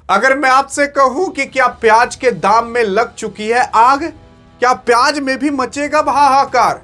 अगर मैं आपसे कहूं कि क्या प्याज के दाम में लग चुकी है आग, क्या प्याज में भी मचेगा हाहाकार?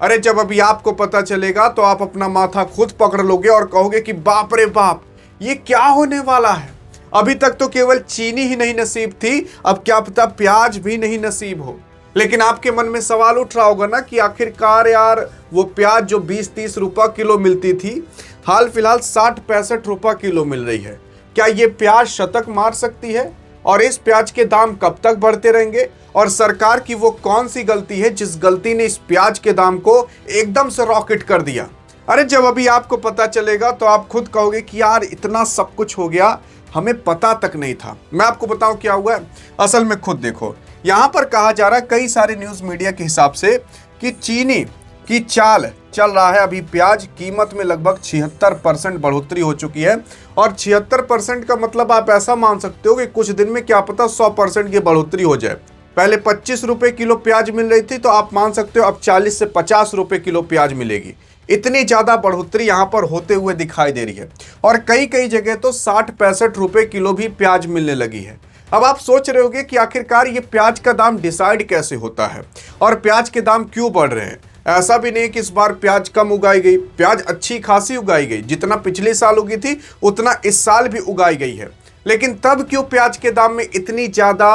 अरे जब अभी आपको पता चलेगा तो आप अपना माथा खुद पकड़ लोगे और कहोगे कि बाप रे बाप, ये क्या होने वाला है। अभी तक तो केवल चीनी ही नहीं नसीब थी, अब क्या पता प्याज भी नहीं नसीब हो। लेकिन आपके मन में सवाल उठ रहा होगा ना कि आखिरकार यार वो प्याज जो 20-30 रुपए किलो मिलती थी, हाल फिलहाल 60-65 रुपए किलो मिल रही है। क्या ये प्याज शतक मार सकती है? और इस प्याज के दाम कब तक बढ़ते रहेंगे? और सरकार की वो कौन सी गलती है जिस गलती ने इस प्याज के दाम को एकदम से रॉकेट कर दिया? अरे जब अभी आपको पता चलेगा तो आप खुद कहोगे कि यार इतना सब कुछ हो गया, हमें पता तक नहीं था। मैं आपको बताऊं क्या हुआ है। असल में खुद देखो, यहां पर कहा जा रहा है कई सारे न्यूज मीडिया के हिसाब से कि चीनी की चाल चल रहा है। अभी प्याज कीमत में लगभग 76% बढ़ोतरी हो चुकी है। और 76% का मतलब आप ऐसा मान सकते हो कि कुछ दिन में क्या पता 100% की बढ़ोतरी हो जाए। पहले 25 रुपए किलो प्याज मिल रही थी, तो आप मान सकते हो अब 40 से 50 रुपए किलो प्याज मिलेगी। इतनी ज्यादा बढ़ोतरी यहां पर होते हुए दिखाई दे रही है। और कई कई जगह तो 60-65 रुपए किलो भी प्याज मिलने लगी है। अब आप सोच रहे होगे कि आखिरकार ये प्याज का दाम डिसाइड कैसे होता है और प्याज के दाम क्यों बढ़ रहे हैं। ऐसा भी नहीं कि इस बार प्याज कम उगाई गई, प्याज अच्छी खासी उगाई गई। जितना पिछले साल उगी थी उतना इस साल भी उगाई गई है। लेकिन तब क्यों प्याज के दाम में इतनी ज्यादा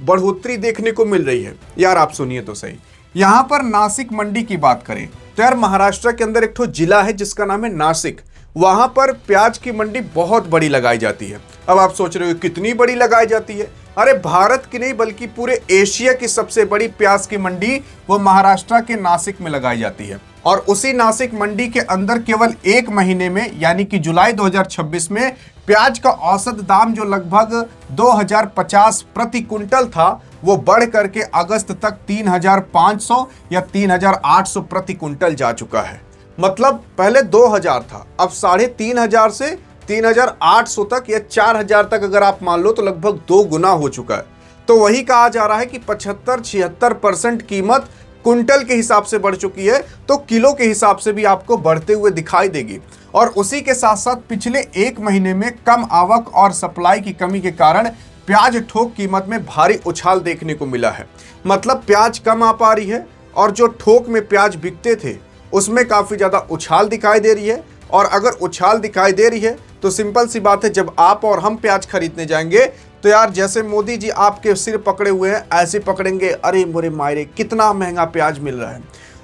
बढ़ोतरी देखने को मिल रही है? यार आप सुनिए तो सही। यहां पर नासिक मंडी की बात करें तो यार महाराष्ट्र के अंदर एक ठो जिला है जिसका नाम है नासिक। वहां पर प्याज की मंडी बहुत बड़ी लगाई जाती है। अब आप सोच रहे हो कितनी बड़ी लगाई जाती है? अरे भारत की नहीं बल्कि पूरे एशिया की सबसे बड़ी प्याज की मंडी वो महाराष्ट्र के नासिक में लगाई जाती है। और उसी नासिक मंडी के अंदर केवल एक महीने में यानी कि जुलाई 2026 में प्याज का औसत दाम जो लगभग 2050 प्रति कुंटल था, वो बढ़ करके अगस्त तक 3500 या 3800 प्रति कुंटल जा चुका है। मतलब पहले 2000 था, अब 3500 से 3800 तक या 4000 तक अगर आप मान लो तो लगभग 2 गुना हो चुका है। तो वही कहा जा रहा है कि 75-76% कीमत कुंटल के हिसाब से बढ़ चुकी है, तो किलो के हिसाब से भी आपको बढ़ते हुए दिखाई देगी। और उसी के साथ साथ पिछले एक महीने में कम आवक और सप्लाई की कमी के कारण प्याज थोक कीमत में भारी उछाल देखने को मिला है। मतलब प्याज कम आ पा रही है और जो थोक में प्याज बिकते थे उसमें काफी ज्यादा उछाल दिखाई दे रही है। और अगर उछाल दिखाई दे रही है तो सिंपल सी बात है, जब आप और हम प्याज खरीदने जाएंगे तो यार जैसे मोदी जी आपके सिर पकड़े हुए हैं ऐसे पकड़ेंगे, अरे मोरे मायरे कितना महंगा प्याज मिल रहा है।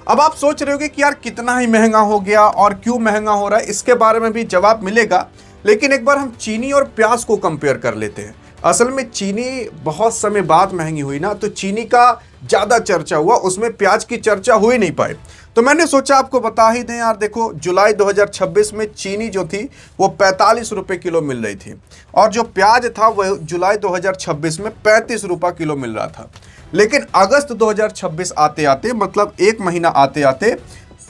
अब आप सोच रहे होगे कि यार कितना ही महंगा हो गया और क्यों महंगा हो रहा है, इसके बारे में भी जवाब मिलेगा। लेकिन एक बार हम चीनी और प्याज को कंपेयर कर लेते हैं। असल में चीनी बहुत समय बाद महंगी हुई ना, तो चीनी का ज्यादा चर्चा हुआ, उसमें प्याज की चर्चा हो ही नहीं पाए। तो मैंने सोचा आपको बता ही दें यार। देखो जुलाई 2026 में चीनी जो थी वो 45 रुपए किलो मिल रही थी और जो प्याज था वह जुलाई 2026 में 35 रुपए किलो मिल रहा था। लेकिन अगस्त 2026 आते आते मतलब एक महीना आते आते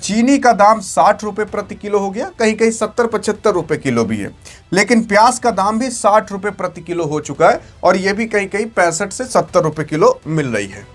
चीनी का दाम 60 रुपए प्रति किलो हो गया, कहीं कहीं 70-75 रुपए किलो भी है। लेकिन प्याज का दाम भी 60 रुपए प्रति किलो हो चुका है और यह भी कहीं कहीं 65 से 70 रुपए किलो मिल रही है।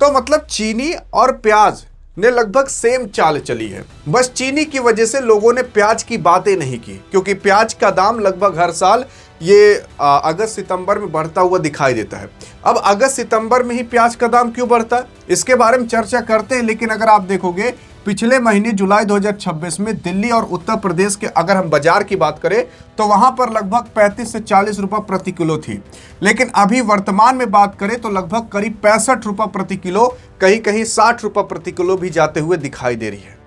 तो मतलब चीनी और प्याज ने लगभग सेम चाल चली है। बस चीनी की वजह से लोगों ने प्याज की बातें नहीं की, क्योंकि प्याज का दाम लगभग हर साल ये अगस्त सितंबर में बढ़ता हुआ दिखाई देता है। अब अगस्त सितंबर में ही प्याज का दाम क्यों बढ़ता है इसके बारे में चर्चा करते हैं। लेकिन अगर आप देखोगे पिछले महीने जुलाई 2026 में दिल्ली और उत्तर प्रदेश के अगर हम बाजार की बात करें तो वहां पर लगभग 35 से 40 रुपए प्रति किलो थी। लेकिन अभी वर्तमान में बात करें तो लगभग करीब 65 रुपए प्रति किलो, कहीं कहीं 60 रुपए प्रति किलो भी जाते हुए दिखाई दे रही है।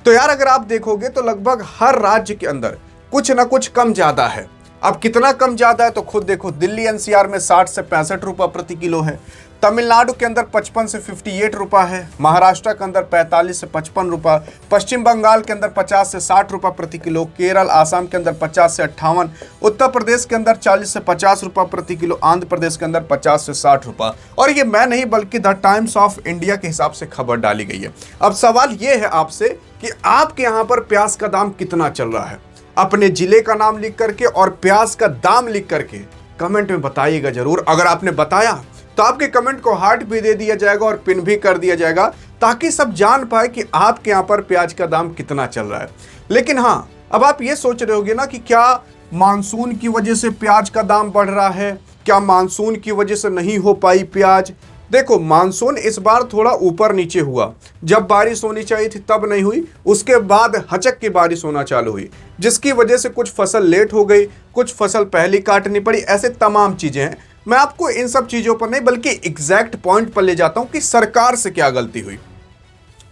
तो यार अगर आप देखोगे तो लगभग हर राज्य के अंदर कुछ ना कुछ कम ज्यादा है। अब कितना कम ज्यादा है तो खुद देखो, दिल्ली एनसीआर में 60 से 65 रुपए प्रति किलो है, तमिलनाडु के अंदर 55 से 58 रुपए है, महाराष्ट्र के अंदर 45 से 55 रुपए, पश्चिम बंगाल के अंदर 50 से 60 रुपए प्रति किलो, केरल आसाम के अंदर 50 से 58, उत्तर प्रदेश के अंदर 40 से 50 रुपए प्रति किलो, आंध्र प्रदेश के अंदर 50 से 60 रुपए। और ये मैं नहीं बल्कि द टाइम्स ऑफ इंडिया के हिसाब से खबर डाली गई है। अब सवाल ये है आपसे कि आपके यहाँ पर प्याज का दाम कितना चल रहा है? अपने जिले का नाम लिख करके और प्याज का दाम लिख करके कमेंट में बताइएगा जरूर। अगर आपने बताया तो आपके कमेंट को हार्ट भी दे दिया जाएगा और पिन भी कर दिया जाएगा, ताकि सब जान पाए कि आपके यहाँ पर प्याज का दाम कितना चल रहा है। लेकिन हाँ, अब आप ये सोच रहे होगे ना कि क्या मानसून की वजह से प्याज का दाम बढ़ रहा है, क्या मानसून की वजह से नहीं हो पाई प्याज? देखो, मानसून इस बार थोड़ा ऊपर नीचे हुआ, जब बारिश होनी चाहिए थी तब नहीं हुई, उसके बाद हचक की बारिश होना चालू हुई, जिसकी वजह से कुछ फसल लेट हो गई, कुछ फसल पहले काटनी पड़ी, ऐसे तमाम चीजें हैं। मैं आपको इन सब चीजों पर नहीं बल्कि एग्जैक्ट पॉइंट पर ले जाता हूं कि सरकार से क्या गलती हुई।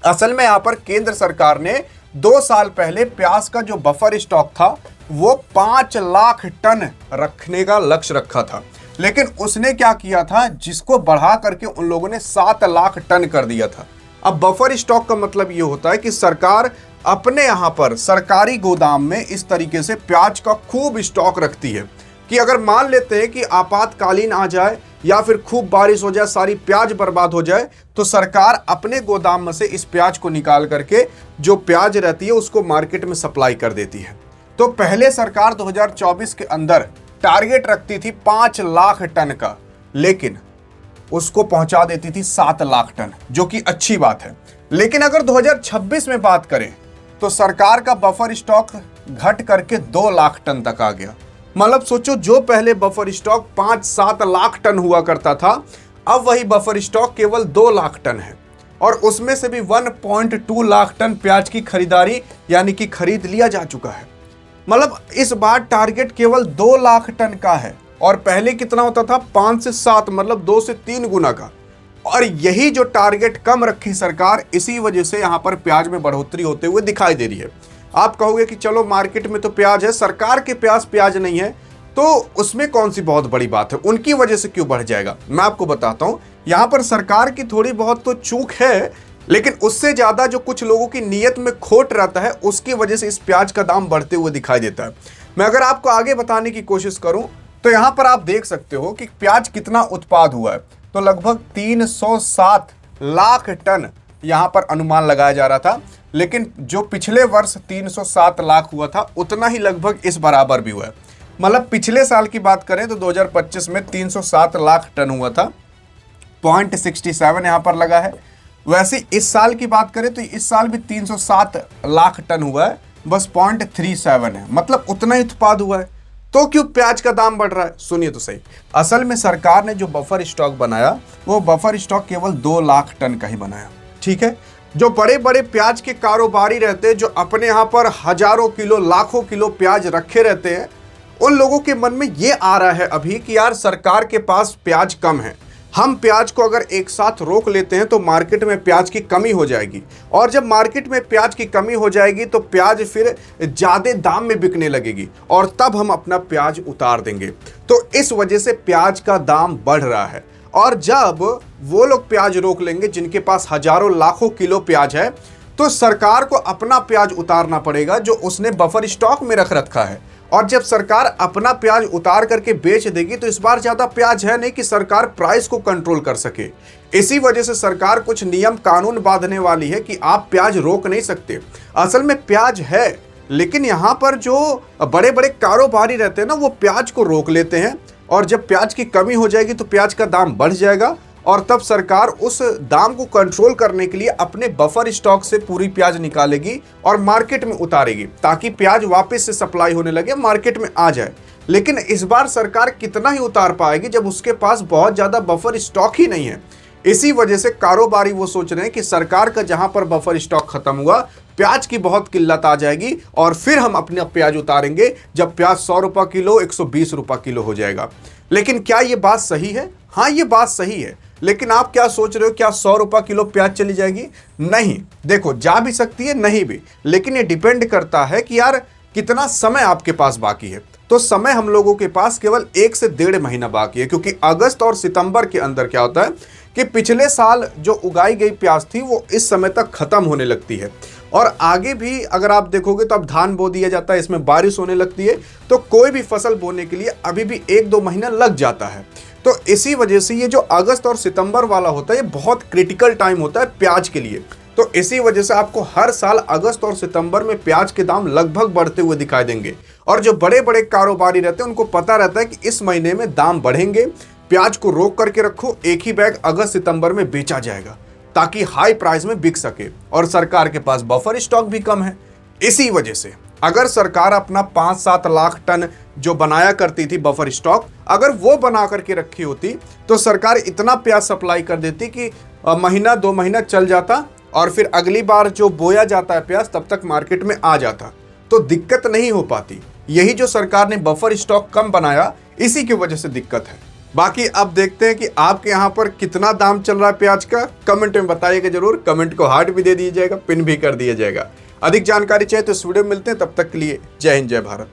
असल में यहां पर केंद्र सरकार ने 2 साल पहले प्याज का जो बफर स्टॉक था वो 5 लाख टन रखने का लक्ष्य रखा था, लेकिन उसने क्या किया था, जिसको बढ़ा करके उन लोगों ने 7 लाख टन कर दिया था। अब बफर स्टॉक का मतलब ये होता है कि सरकार अपने यहां पर सरकारी गोदाम में इस तरीके से प्याज का खूब स्टॉक रखती है कि अगर मान लेते हैं कि आपातकालीन आ जाए या फिर खूब बारिश हो जाए, सारी प्याज बर्बाद हो जाए, तो सरकार अपने गोदाम में से इस प्याज को निकाल करके जो प्याज रहती है उसको मार्केट में सप्लाई कर देती है। तो पहले सरकार 2024 के अंदर टारगेट रखती थी 5 लाख टन का, लेकिन उसको पहुंचा देती थी 7 लाख टन, जो कि अच्छी बात है। लेकिन अगर 2026 में बात करें तो सरकार का बफर स्टॉक घट करके 2 लाख टन तक आ गया। मतलब सोचो, जो पहले बफर स्टॉक 5-7 लाख टन हुआ करता था, अब वही बफर स्टॉक केवल 2 लाख टन है, और उसमें से भी 1.2 लाख टन प्याज की खरीदारी यानी कि खरीद लिया जा चुका है। मतलब इस बार टारगेट केवल 2 लाख टन का है, और पहले कितना होता था, 5 से 7, मतलब 2 से 3 गुना का। और यही जो टारगेट कम रखी सरकार, इसी वजह से यहां पर प्याज में बढ़ोतरी होते हुए दिखाई दे रही है। आप कहोगे कि चलो मार्केट में तो प्याज है, सरकार के पास प्याज नहीं है, तो उसमें कौन सी बहुत बड़ी बात है, उनकी वजह से क्यों बढ़ जाएगा? मैं आपको बताता हूं, यहां पर सरकार की थोड़ी बहुत तो चूक है, लेकिन उससे ज्यादा जो कुछ लोगों की नीयत में खोट रहता है, उसकी वजह से इस प्याज का दाम बढ़ते हुए दिखाई देता है। मैं अगर आपको आगे बताने की कोशिश करूं तो यहां पर आप देख सकते हो कि प्याज कितना उत्पाद हुआ है, तो लगभग 307 लाख टन यहां पर अनुमान लगाया जा रहा था, लेकिन जो पिछले वर्ष 307 लाख हुआ था, उतना ही लगभग इस बराबर भी हुआ है। मतलब पिछले साल की बात करें तो 2025 में 307 लाख टन हुआ था, 0.67 यहां पर लगा है। वैसे इस साल की बात करें तो इस साल भी 307 लाख टन हुआ है, बस 0.37 है, मतलब उतना ही उत्पाद हुआ है। तो क्यों प्याज का दाम बढ़ रहा है? सुनिए तो सही। असल में सरकार ने जो बफर स्टॉक बनाया, वो बफर स्टॉक केवल 2 लाख टन का ही बनाया, ठीक है। जो बड़े बड़े प्याज के कारोबारी रहते हैं, जो अपने यहाँ पर हजारों किलो, लाखों किलो प्याज रखे रहते हैं, उन लोगों के मन में ये आ रहा है अभी कि यार सरकार के पास प्याज कम है, हम प्याज को अगर एक साथ रोक लेते हैं तो मार्केट में प्याज की कमी हो जाएगी, और जब मार्केट में प्याज की कमी हो जाएगी तो प्याज फिर ज़्यादा दाम में बिकने लगेगी, और तब हम अपना प्याज उतार देंगे। तो इस वजह से प्याज का दाम बढ़ रहा है, और जब वो लोग प्याज रोक लेंगे जिनके पास हजारों लाखों किलो प्याज है, तो सरकार को अपना प्याज उतारना पड़ेगा जो उसने बफर स्टॉक में रख रखा है। और जब सरकार अपना प्याज उतार करके बेच देगी तो इस बार ज़्यादा प्याज है नहीं कि सरकार प्राइस को कंट्रोल कर सके। इसी वजह से सरकार कुछ नियम कानून बांधने वाली है कि आप प्याज रोक नहीं सकते। असल में प्याज है, लेकिन यहाँ पर जो बड़े बड़े कारोबारी रहते हैं ना, वो प्याज को रोक लेते हैं, और जब प्याज की कमी हो जाएगी तो प्याज का दाम बढ़ जाएगा, और तब सरकार उस दाम को कंट्रोल करने के लिए अपने बफर स्टॉक से पूरी प्याज निकालेगी और मार्केट में उतारेगी, ताकि प्याज वापस से सप्लाई होने लगे, मार्केट में आ जाए। लेकिन इस बार सरकार कितना ही उतार पाएगी जब उसके पास बहुत ज़्यादा बफर स्टॉक ही नहीं है। इसी वजह से कारोबारी वो सोच रहे हैं कि सरकार का जहां पर बफर स्टॉक खत्म हुआ, प्याज की बहुत किल्लत आ जाएगी, और फिर हम अपने प्याज उतारेंगे जब प्याज 100 रुपये किलो, 120 रुपये किलो हो जाएगा। लेकिन क्या ये बात सही है? हाँ, ये बात सही है, लेकिन आप क्या सोच रहे हो, क्या 100 रुपये किलो प्याज चली जाएगी? नहीं, देखो, जा भी सकती है, नहीं भी, लेकिन ये डिपेंड करता है कि यार कितना समय आपके पास बाकी है। तो समय हम लोगों के पास केवल 1 से 1.5 महीना बाकी है, क्योंकि अगस्त और सितंबर के अंदर क्या होता है कि पिछले साल जो उगाई गई प्याज थी वो इस समय तक खत्म होने लगती है, और आगे भी अगर आप देखोगे तो अब धान बो दिया जाता है, इसमें बारिश होने लगती है, तो कोई भी फसल बोने के लिए अभी भी 1-2 महीना लग जाता है। तो इसी वजह से ये जो अगस्त और सितंबर वाला होता है, ये बहुत क्रिटिकल टाइम होता है प्याज के लिए। तो इसी वजह से आपको हर साल अगस्त और सितंबर में प्याज के दाम लगभग बढ़ते हुए दिखाई देंगे, और जो बड़े बड़े कारोबारी रहते हैं उनको पता रहता है कि इस महीने में दाम बढ़ेंगे, प्याज को रोक करके रखो, एक ही बैग अगस्त सितंबर में बेचा जाएगा ताकि हाई प्राइस में बिक सके, और सरकार के पास बफर स्टॉक भी कम है। इसी वजह से अगर सरकार अपना 5-7 लाख टन जो बनाया करती थी बफर स्टॉक, अगर वो बना करके रखी होती तो सरकार इतना प्याज सप्लाई कर देती कि महीना 2 महीना चल जाता और फिर अगली बार जो बोया जाता है प्याज तब तक मार्केट में आ जाता, तो दिक्कत नहीं हो पाती। यही जो सरकार ने बफर स्टॉक कम बनाया, इसी की वजह से दिक्कत है। बाकी अब देखते हैं कि आपके यहाँ पर कितना दाम चल रहा है प्याज का, कमेंट में बताइएगा जरूर। कमेंट को हार्ट भी दे दीजिएगा, पिन भी कर दिया जाएगा। अधिक जानकारी चाहिए तो इस वीडियो में मिलते हैं, तब तक के लिए जय हिंद जय भारत।